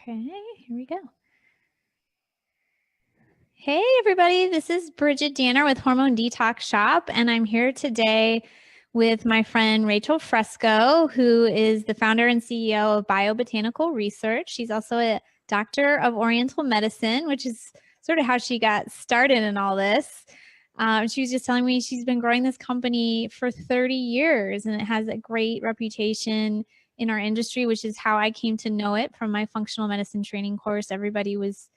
Okay, here we go. Hey everybody, this is Bridget Danner with Hormone Detox Shop, and I'm here today with my friend Rachel Fresco, who is the founder and CEO of Bio-Botanical Research. She's also a doctor of Oriental medicine, which is sort of how she got started in all this. She was just telling me she's been growing this company for 30 years, and it has a great reputation in our industry, which is how I came to know it from my functional medicine training course. Everybody was,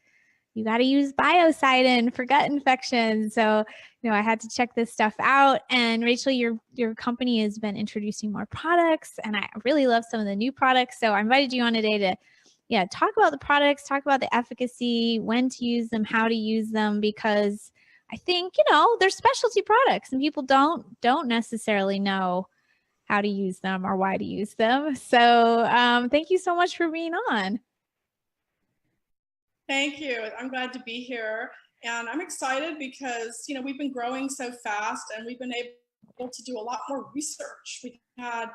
you got to use biocidin for gut infections. So, I had to check this stuff out. And Rachel, your company has been introducing more products, and I really love some of the new products. So I invited you on today to, talk about the products, talk about the efficacy, when to use them, how to use them, because I think, they're specialty products and people don't necessarily know how to use them or why to use them. So thank you so much for being on. Thank you. I'm glad to be here. And I'm excited because, we've been growing so fast and we've been able to do a lot more research. We've had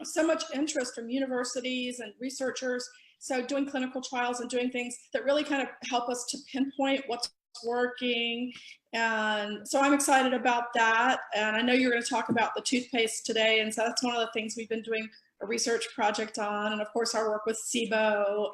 so much interest from universities and researchers. So doing clinical trials and doing things that really kind of help us to pinpoint what's working. And so I'm excited about that. And I know you're going to talk about the toothpaste today. And so that's one of the things we've been doing a research project on. And of course, our work with SIBO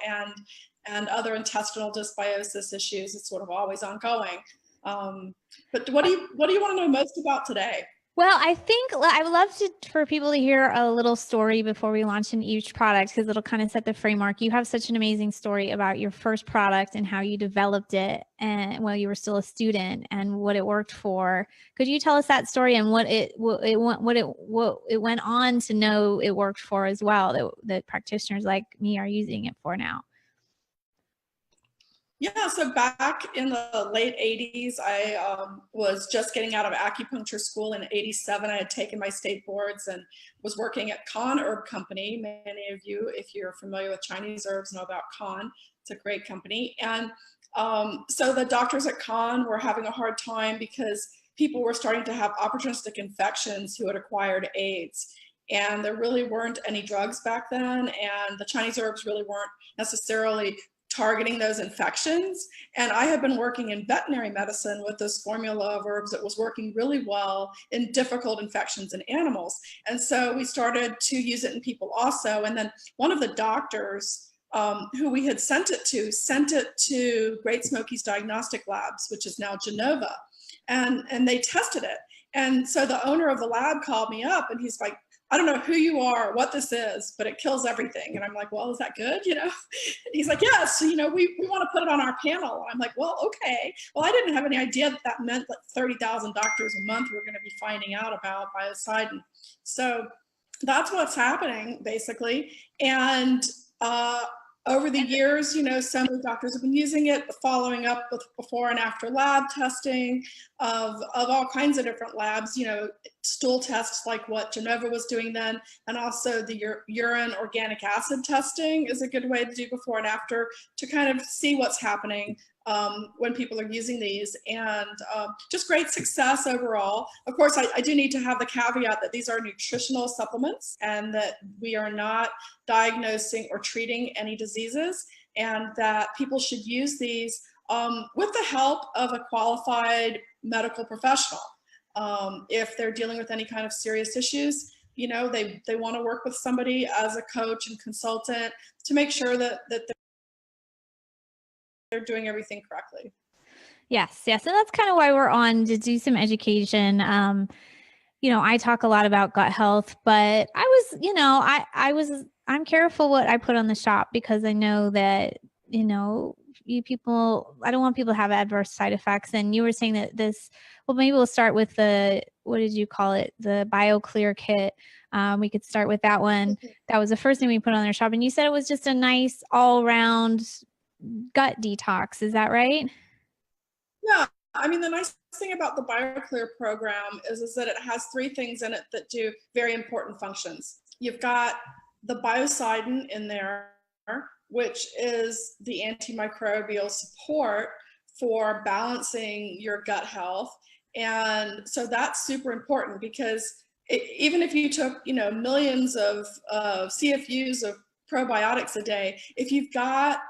and other intestinal dysbiosis issues is sort of always ongoing. But what do you want to know most about today? Well, I think I would love for people to hear a little story before we launch in each product, because it'll kind of set the framework. You have such an amazing story about your first product and how you developed it and while you were still a student and what it worked for. Could you tell us that story and what it went on to know it worked for as well, that practitioners like me are using it for now? Yeah, so back in the late 80s, I was just getting out of acupuncture school in 87. I had taken my state boards and was working at Kan Herb Company. Many of you, if you're familiar with Chinese herbs, know about Kan. It's a great company. And so the doctors at Kan were having a hard time because people were starting to have opportunistic infections who had acquired AIDS. And there really weren't any drugs back then. And the Chinese herbs really weren't necessarily targeting those infections. And I had been working in veterinary medicine with this formula of herbs that was working really well in difficult infections in animals. And so we started to use it in people also. And then one of the doctors who we had sent it to Great Smokies Diagnostic Labs, which is now Genova. And they tested it. And so the owner of the lab called me up and he's like, I don't know who you are, what this is, but it kills everything. And I'm like, well, is that good? And he's like, yes, we want to put it on our panel. I'm like, well, okay. Well, I didn't have any idea that meant that 30,000 doctors a month were going to be finding out about biocidin. So that's what's happening, basically. And over the years, so many doctors have been using it, following up with before and after lab testing of all kinds of different labs, stool tests like what Genova was doing then, and also the urine organic acid testing is a good way to do before and after to kind of see what's happening when people are using these, and just great success overall. Of course, I do need to have the caveat that these are nutritional supplements and that we are not diagnosing or treating any diseases, and that people should use these with the help of a qualified medical professional. If they're dealing with any kind of serious issues, they want to work with somebody as a coach and consultant to make sure that they're doing everything correctly. Yes. And that's kind of why we're on, to do some education. I talk a lot about gut health, but I'm careful what I put on the shop, because I know that, you people, I don't want people to have adverse side effects. And you were saying that maybe we'll start with what did you call it? The Bioclear kit. We could start with that one. That was the first thing we put on their shop. And you said it was just a nice all-around gut detox. Is that right? Yeah. I mean, the nice thing about the Bioclear program is that it has 3 things in it that do very important functions. You've got the biocidin in there, which is the antimicrobial support for balancing your gut health. And so that's super important, because even if you took, millions of CFUs of probiotics a day, if you've got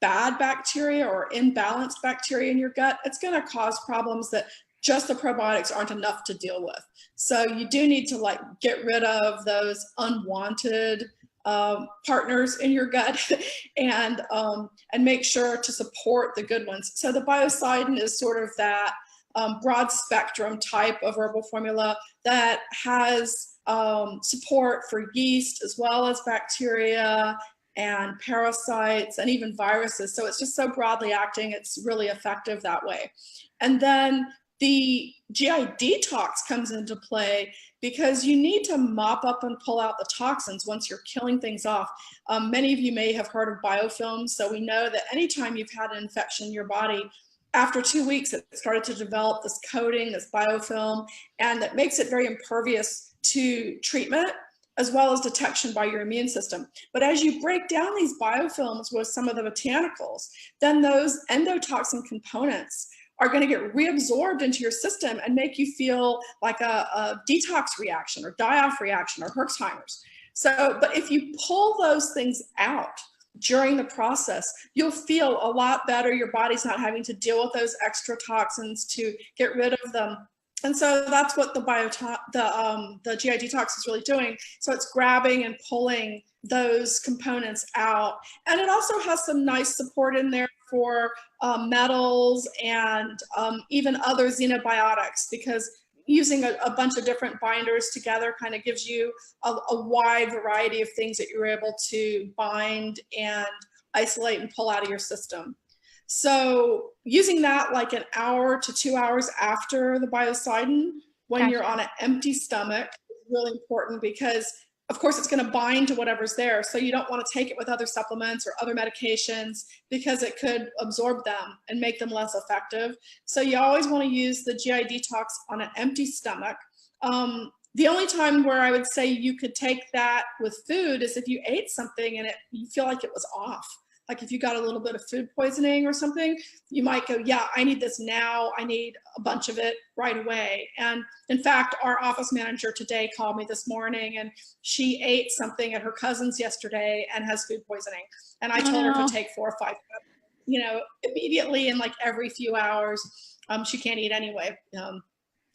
bad bacteria or imbalanced bacteria in your gut, it's going to cause problems that just the probiotics aren't enough to deal with. So you do need to like get rid of those unwanted partners in your gut and make sure to support the good ones. So the Biocidin is sort of that broad spectrum type of herbal formula that has support for yeast as well as bacteria and parasites and even viruses. So it's just so broadly acting, it's really effective that way. And then the GI detox comes into play because you need to mop up and pull out the toxins once you're killing things off. Many of you may have heard of biofilm. So we know that anytime you've had an infection in your body, after 2 weeks, it started to develop this coating, this biofilm, and that makes it very impervious to treatment as well as detection by your immune system. But as you break down these biofilms with some of the botanicals, then those endotoxin components are going to get reabsorbed into your system and make you feel like a detox reaction or die-off reaction or Herxheimer's. So, but if you pull those things out during the process, you'll feel a lot better. Your body's not having to deal with those extra toxins to get rid of them. And so that's what the GI detox is really doing. So it's grabbing and pulling those components out. And it also has some nice support in there for metals and even other xenobiotics, because using a bunch of different binders together kind of gives you a wide variety of things that you're able to bind and isolate and pull out of your system. So using that like an hour to 2 hours after the Biocidin, when you're on an empty stomach, is really important because of course it's going to bind to whatever's there. So you don't want to take it with other supplements or other medications because it could absorb them and make them less effective. So you always want to use the GI detox on an empty stomach. The only time where I would say you could take that with food is if you ate something and you feel like it was off. Like if you got a little bit of food poisoning or something, you might go, yeah, I need this now. I need a bunch of it right away. And in fact, our office manager today called me this morning and she ate something at her cousin's yesterday and has food poisoning. And I told her to take 4 or 5, immediately, and like every few hours. She can't eat anyway.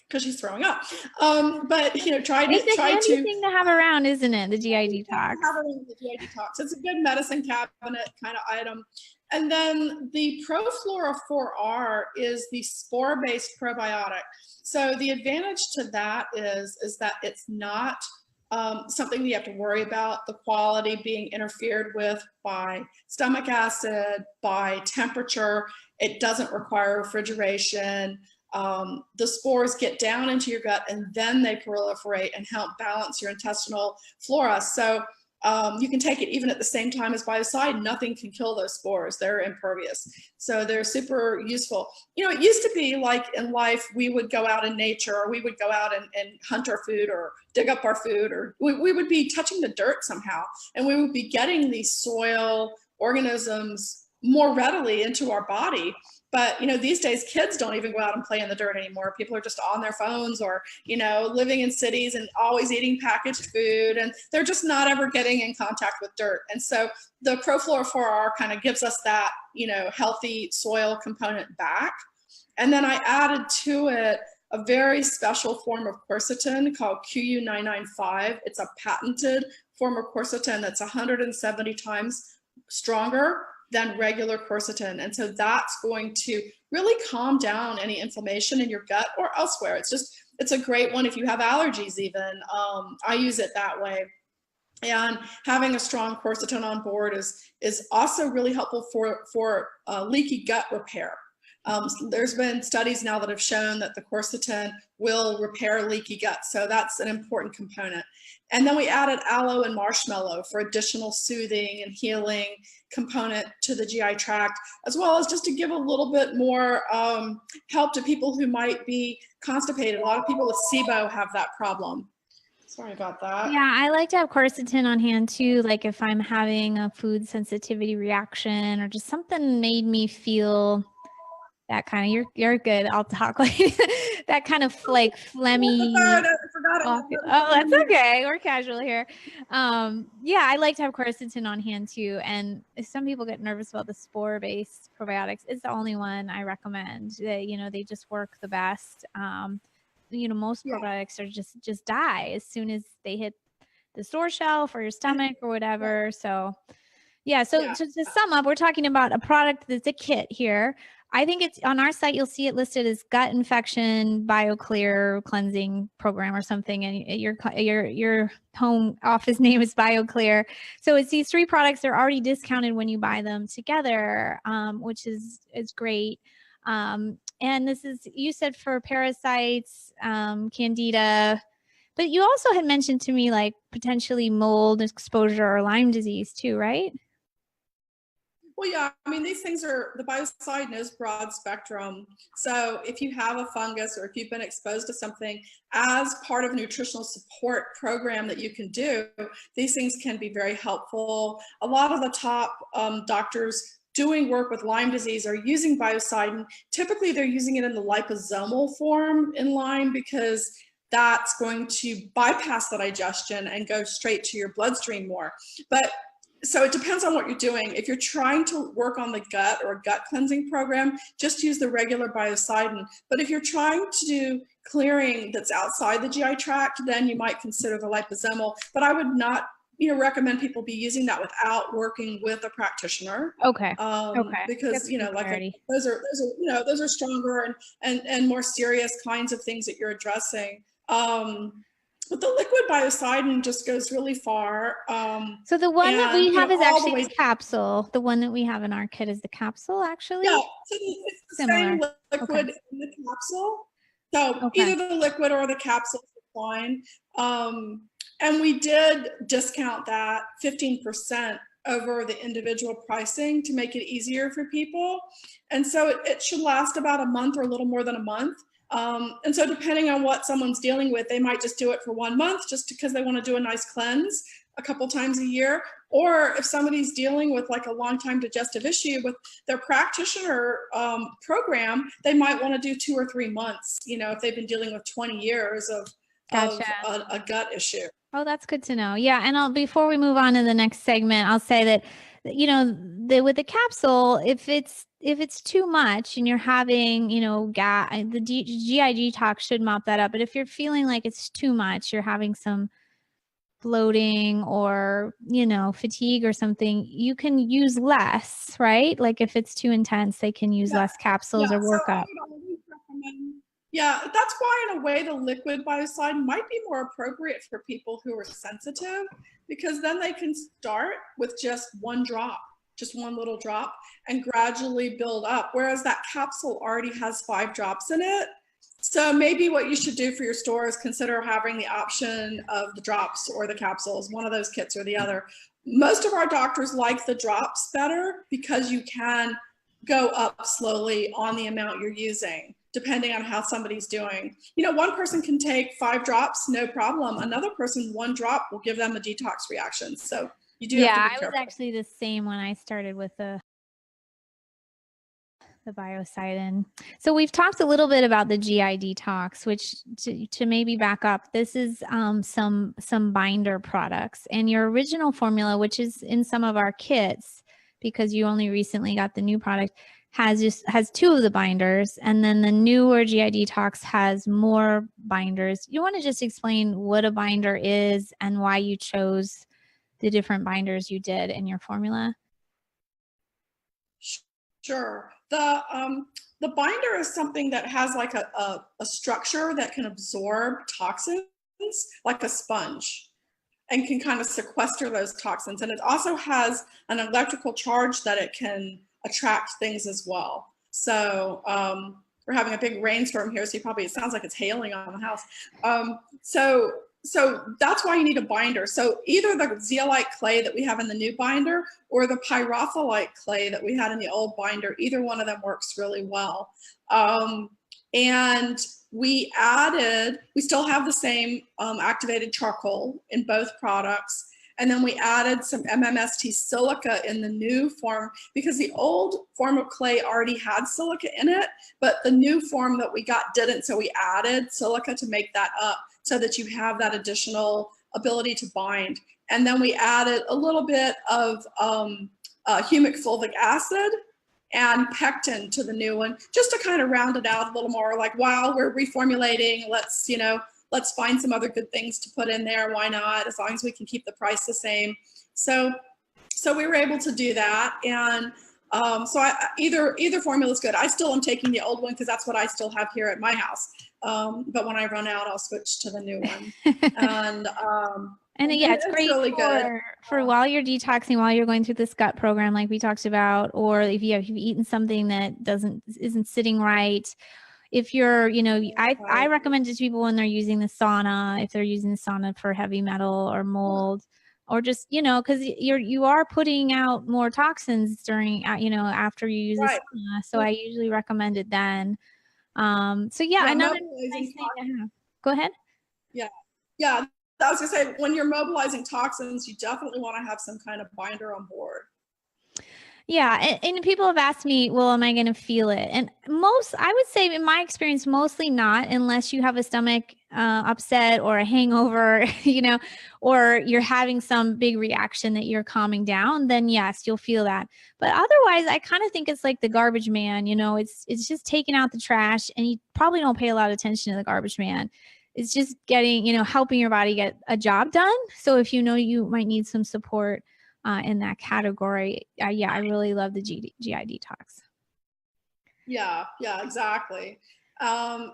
Because she's throwing up, but try to thing to have around, isn't it? The GI detox. The GI detox. It's a good medicine cabinet kind of item. And then the ProFlora 4R is the spore-based probiotic. So the advantage to that is that it's not something that you have to worry about the quality being interfered with by stomach acid, by temperature. It doesn't require refrigeration. The spores get down into your gut and then they proliferate and help balance your intestinal flora. So you can take it even at the same time as Biocidin. Nothing can kill those spores. They're impervious. So they're super useful. It used to be like in life, we would go out in nature or we would go out and hunt our food or dig up our food, or we would be touching the dirt somehow. And we would be getting these soil organisms more readily into our body. But, these days kids don't even go out and play in the dirt anymore. People are just on their phones or, living in cities and always eating packaged food, and they're just not ever getting in contact with dirt. And so the ProFlora 4R kind of gives us that, healthy soil component back. And then I added to it a very special form of quercetin called QU995. It's a patented form of quercetin that's 170 times stronger than regular quercetin. And so that's going to really calm down any inflammation in your gut or elsewhere. It's a great one if you have allergies even. I use it that way. And having a strong quercetin on board is also really helpful for leaky gut repair. There's been studies now that have shown that the quercetin will repair leaky gut. So that's an important component. And then we added aloe and marshmallow for additional soothing and healing component to the GI tract, as well as just to give a little bit more help to people who might be constipated. A lot of people with SIBO have that problem. Sorry about that. Yeah, I like to have quercetin on hand too. Like if I'm having a food sensitivity reaction or just something made me feel that kind of, you're good. I'll talk like that kind of like phlegmy. I forgot it. Oh, that's okay. We're casual here. Yeah, I like to have quercetin on hand too. And some people get nervous about the spore-based probiotics. It's the only one I recommend. They just work the best. Most probiotics are just die as soon as they hit the store shelf or your stomach or whatever. So yeah. So to sum up, we're talking about a product that's a kit here. I think it's on our site. You'll see it listed as gut infection Bioclear cleansing program or something, and your home office name is Bioclear. So it's these 3 products. They're already discounted when you buy them together, which is great. And this is, you said, for parasites, candida, but you also had mentioned to me like potentially mold exposure or Lyme disease too, right? Well, yeah, I mean, these things are, the biocidin is broad spectrum. So if you have a fungus or if you've been exposed to something, as part of a nutritional support program that you can do, these things can be very helpful. A lot of the top doctors doing work with Lyme disease are using biocidin. Typically, they're using it in the liposomal form in Lyme because that's going to bypass the digestion and go straight to your bloodstream more. But so it depends on what you're doing. If you're trying to work on the gut or a gut cleansing program, just use the regular biocidin. But if you're trying to do clearing that's outside the GI tract, then you might consider the liposomal. But I would not recommend people be using that without working with a practitioner. Okay. Because those are stronger and more serious kinds of things that you're addressing. But the liquid biocidin just goes really far. So the one that we have is actually the capsule. The one that we have in our kit is the capsule, actually? Yeah, so it's the same liquid in the capsule. So either the liquid or the capsule is fine. And we did discount that 15% over the individual pricing to make it easier for people. And so it should last about a month or a little more than a month. And so depending on what someone's dealing with, they might just do it for 1 month just because they want to do a nice cleanse a couple times a year. Or if somebody's dealing with like a long-time digestive issue with their practitioner program, they might want to do 2 or 3 months, if they've been dealing with 20 years of a gut issue. Oh, that's good to know. Yeah. And before we move on to the next segment, I'll say that, with the capsule, if it's too much and you're having, the GI detox should mop that up. But if you're feeling like it's too much, you're having some bloating or, fatigue or something, you can use less, right? Like if it's too intense, they can use less capsules or work up. Yeah, that's why in a way the liquid biocidin might be more appropriate for people who are sensitive, because then they can start with just one little drop and gradually build up. Whereas that capsule already has 5 drops in it. So maybe what you should do for your store is consider having the option of the drops or the capsules, one of those kits or the other. Most of our doctors like the drops better because you can go up slowly on the amount you're using, depending on how somebody's doing. One person can take 5 drops, no problem. Another person, 1 drop will give them a detox reaction. So you do have to be careful. I was actually the same when I started with the biocidin. So we've talked a little bit about the GI detox, which to maybe back up, this is some binder products, and your original formula, which is in some of our kits, because you only recently got the new product, has 2 of the binders, and then the newer GI detox has more binders. You want to just explain what a binder is and why you chose the different binders you did in your formula? Sure. The binder is something that has like a structure that can absorb toxins like a sponge and can kind of sequester those toxins. And it also has an electrical charge that it can attract things as well. So we're having a big rainstorm here, so it sounds like it's hailing on the house. So that's why you need a binder. So either the zeolite clay that we have in the new binder or the pyrotholite clay that we had in the old binder, either one of them works really well. And we still have the same activated charcoal in both products. And then we added some MMST silica in the new form because the old form of clay already had silica in it, but the new form that we got didn't. So we added silica to make that up so that you have that additional ability to bind. And then we added a little bit of humic fulvic acid and pectin to the new one, just to kind of round it out a little more. Like, while we're reformulating, let's find some other good things to put in there. Why not? As long as we can keep the price the same. So we were able to do that. And either formula is good. I still am taking the old one because that's what I still have here at my house. But when I run out, I'll switch to the new one. And yeah, it's great really for while you're detoxing, while you're going through this gut program, like we talked about, or if you've eaten something that isn't sitting right. If you're, I recommend it to people when they're using the sauna, if they're using the sauna for heavy metal or mold, or just, because you are putting out more toxins during, after you use the sauna. So I usually recommend it then. So yeah, another nice thing to have. Go ahead. Yeah. I was gonna say, when you're mobilizing toxins, you definitely want to have some kind of binder on board. Yeah, and people have asked me, well, am I going to feel it? And I would say in my experience, mostly not, unless you have a stomach upset or a hangover, or you're having some big reaction that you're calming down, then yes, you'll feel that. But otherwise, I kind of think it's like the garbage man, it's just taking out the trash, and you probably don't pay a lot of attention to the garbage man. It's just getting, helping your body get a job done. So if you might need some support in that category, I really love the GI detox. Yeah, exactly. And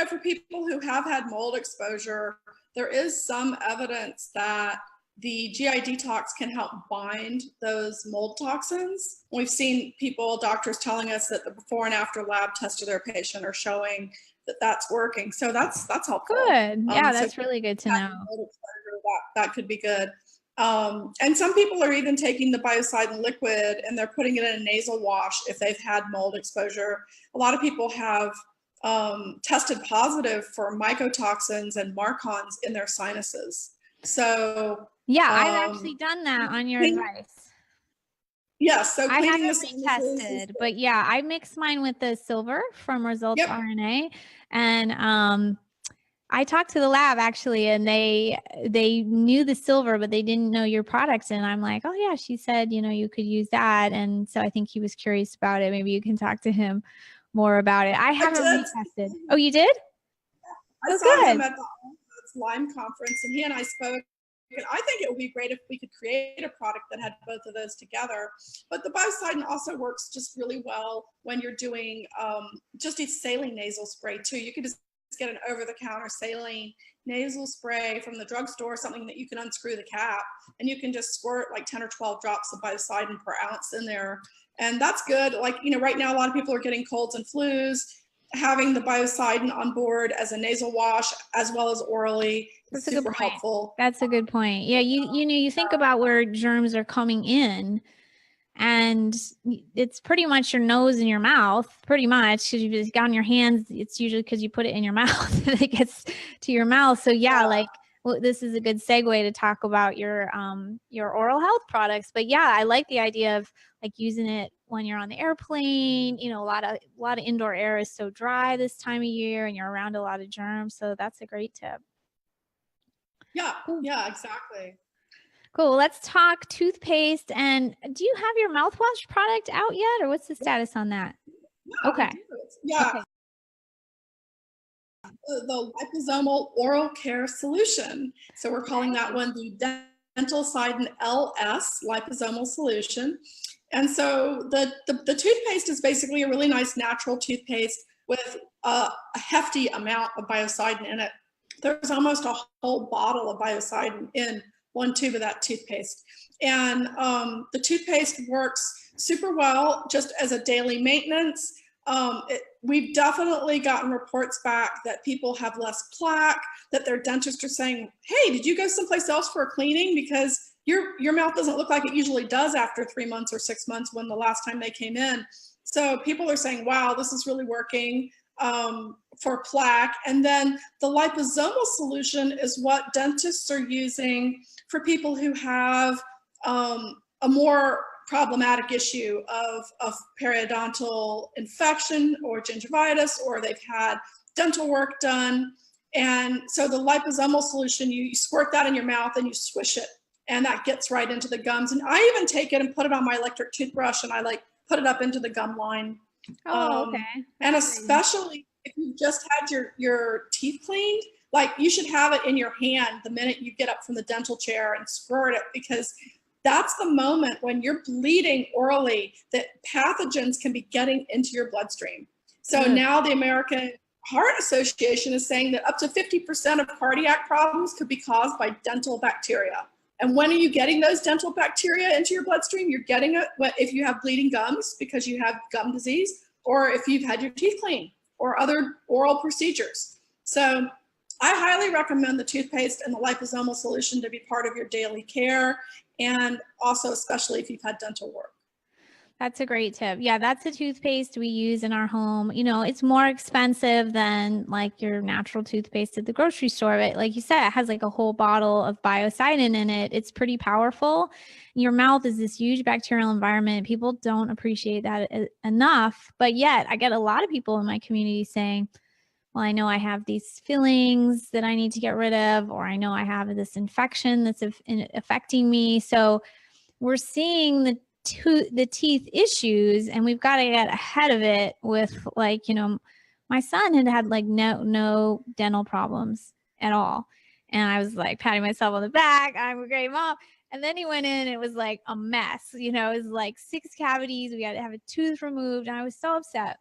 for people who have had mold exposure, there is some evidence that the GI detox can help bind those mold toxins. We've seen doctors telling us that the before and after lab tests of their patient are showing that that's working. So that's helpful. Good. Yeah, that's really good to know. That could be good. And some people are even taking the biocidin liquid and they're putting it in a nasal wash if they've had mold exposure. A lot of people have tested positive for mycotoxins and marcons in their sinuses. So yeah, I've actually done that on your advice. Yes, so I haven't retested, but yeah, I mixed mine with the silver from Results RNA, and I talked to the lab actually, and they knew the silver, but they didn't know your product. And I'm like, oh yeah, she said, you could use that. And so I think he was curious about it. Maybe you can talk to him more about it. I haven't retested. Oh, you did? I saw him at the Lyme conference, and he and I spoke. I think it would be great if we could create a product that had both of those together. But the biocidin also works just really well when you're doing just a saline nasal spray too. You could just get an over-the-counter saline nasal spray from the drugstore, something that you can unscrew the cap, and you can just squirt like 10 or 12 drops of biocidin per ounce in there. And that's good. Like, right now a lot of people are getting colds and flus. Having the biocidin on board as a nasal wash as well as orally is super helpful. That's a good point. Yeah, you think about where germs are coming in, and it's pretty much your nose and your mouth, pretty much, because you've just got on your hands. It's usually because you put it in your mouth and it gets to your mouth. So this is a good segue to talk about your oral health products. But yeah, I like the idea of like using it when you're on the airplane. A lot of indoor air is so dry this time of year, and you're around a lot of germs. So that's a great tip. Yeah, exactly. Cool. Let's talk toothpaste. And do you have your mouthwash product out yet, or what's the status on that? Yeah, okay. Yeah. Okay. The liposomal oral care solution. So we're calling that one the Dentalcidin LS liposomal solution. And so the toothpaste is basically a really nice natural toothpaste with a hefty amount of biocidin in it. There's almost a whole bottle of biocidin in one tube of that toothpaste. And the toothpaste works super well just as a daily maintenance. We've definitely gotten reports back that people have less plaque, that their dentists are saying, hey, did you go someplace else for a cleaning? Because your mouth doesn't look like it usually does after 3 months or 6 months when the last time they came in. So people are saying, wow, this is really working. for plaque. And then the liposomal solution is what dentists are using for people who have a more problematic issue of periodontal infection or gingivitis, or they've had dental work done. And so the liposomal solution, you squirt that in your mouth and you swish it, and that gets right into the gums. And I even take it and put it on my electric toothbrush, and I like put it up into the gum line. Oh, okay. And especially if you just had your teeth cleaned, like you should have it in your hand the minute you get up from the dental chair and squirt it, because that's the moment when you're bleeding orally that pathogens can be getting into your bloodstream. So now the American Heart Association is saying that up to 50% of cardiac problems could be caused by dental bacteria. And when are you getting those dental bacteria into your bloodstream? You're getting it if you have bleeding gums because you have gum disease, or if you've had your teeth cleaned, or other oral procedures. So I highly recommend the toothpaste and the liposomal solution to be part of your daily care, and also especially if you've had dental work. That's a great tip. Yeah, that's a toothpaste we use in our home. You know, it's more expensive than like your natural toothpaste at the grocery store, but like you said, it has like a whole bottle of biocidin in it. It's pretty powerful. Your mouth is this huge bacterial environment. People don't appreciate that enough, but yet I get a lot of people in my community saying, well, I know I have these fillings that I need to get rid of, or I know I have this infection that's affecting me. So we're seeing the teeth issues, and we've got to get ahead of it with, like, you know, my son had like no dental problems at all. And I was like patting myself on the back. I'm a great mom. And then he went in, it was like a mess. You know, it was like 6 cavities. We had to have a tooth removed. And I was so upset.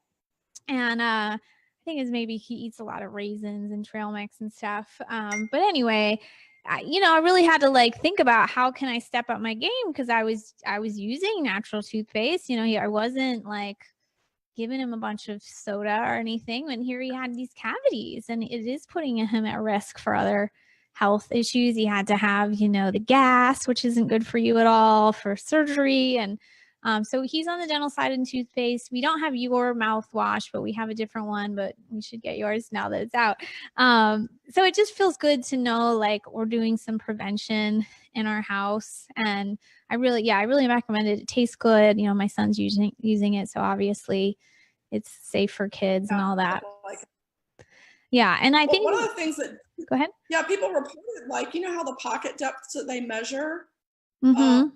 And I think it's maybe he eats a lot of raisins and trail mix and stuff. But anyway, I really had to like think about how can I step up my game, because I was using natural toothpaste. You know, I wasn't like giving him a bunch of soda or anything. And here he had these cavities, and it is putting him at risk for other health issues. He had to have, the gas, which isn't good for you at all, for surgery. And so he's on the dental side in toothpaste. We don't have your mouthwash, but we have a different one, but we should get yours now that it's out. So it just feels good to know like we're doing some prevention in our house. And I really recommend it. It tastes good. My son's using it. So obviously it's safe for kids and all that. Yeah. And I think one of the things that, go ahead. Yeah, people reported, like, how the pocket depths that they measure, Mm-hmm.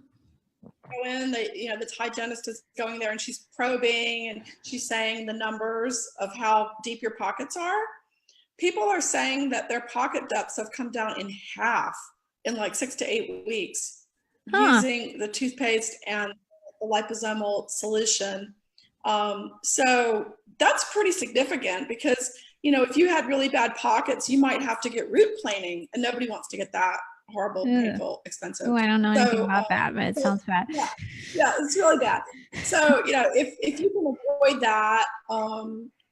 Go in, the hygienist is going there and she's probing and she's saying the numbers of how deep your pockets are. People are saying that their pocket depths have come down in half in like 6 to 8 weeks using the toothpaste and the liposomal solution. So that's pretty significant, because if you had really bad pockets, you might have to get root planing, and nobody wants to get that. Horrible, painful, expensive. Oh, I don't know anything about that, but it sounds bad. Yeah, it's really bad. So, if you can avoid that,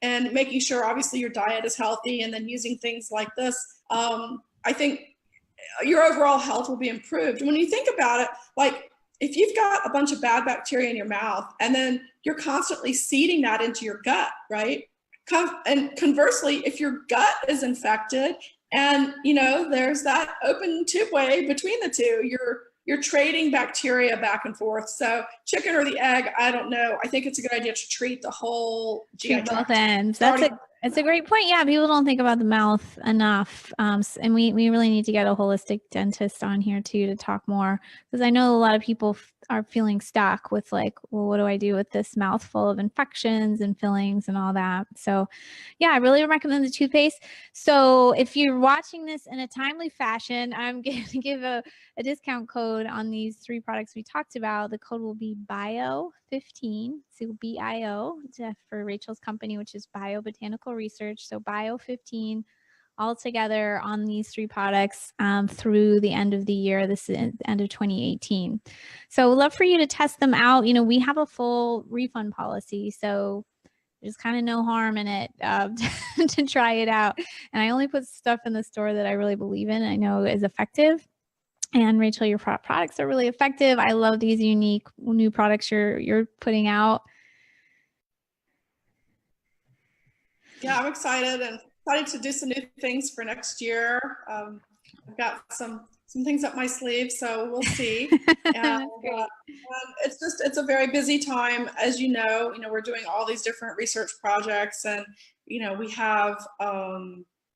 and making sure obviously your diet is healthy, and then using things like this, I think your overall health will be improved. When you think about it, like if you've got a bunch of bad bacteria in your mouth and then you're constantly seeding that into your gut, right? And conversely, if your gut is infected and, there's that open tubeway between the two, you're trading bacteria back and forth. So chicken or the egg, I don't know. I think it's a good idea to treat the whole GI tract. Both ends. That's a great point. Yeah, people don't think about the mouth enough. And we really need to get a holistic dentist on here too to talk more, because I know a lot of people are feeling stuck with like, well, what do I do with this mouth full of infections and fillings and all that? So yeah, I really recommend the toothpaste. So if you're watching this in a timely fashion, I'm going to give a discount code on these 3 products we talked about. The code will be BIO15. So BIO for Rachel's company, which is Bio-Botanical Research. So BIO15 all together on these 3 products through the end of the year. This is the end of 2018. So we'd love for you to test them out. We have a full refund policy, so there's kind of no harm in it to try it out. And I only put stuff in the store that I really believe in and I know is effective. And Rachel, your products are really effective. I love these unique new products you're putting out. Yeah, I'm excited and excited to do some new things for next year. I've got some things up my sleeve, so we'll see. And it's a very busy time, as you know. We're doing all these different research projects, and we have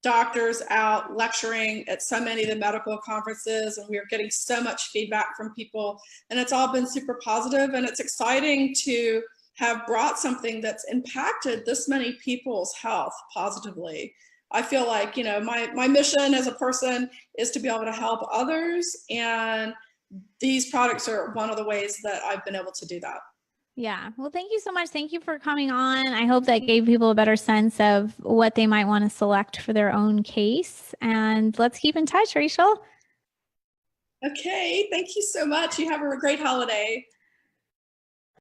doctors out lecturing at so many of the medical conferences, and we are getting so much feedback from people, and it's all been super positive, and it's exciting to have brought something that's impacted this many people's health positively. I feel like, my mission as a person is to be able to help others, and these products are one of the ways that I've been able to do that. Yeah. Well, thank you so much. Thank you for coming on. I hope that gave people a better sense of what they might want to select for their own case. And let's keep in touch, Rachel. Okay. Thank you so much. You have a great holiday.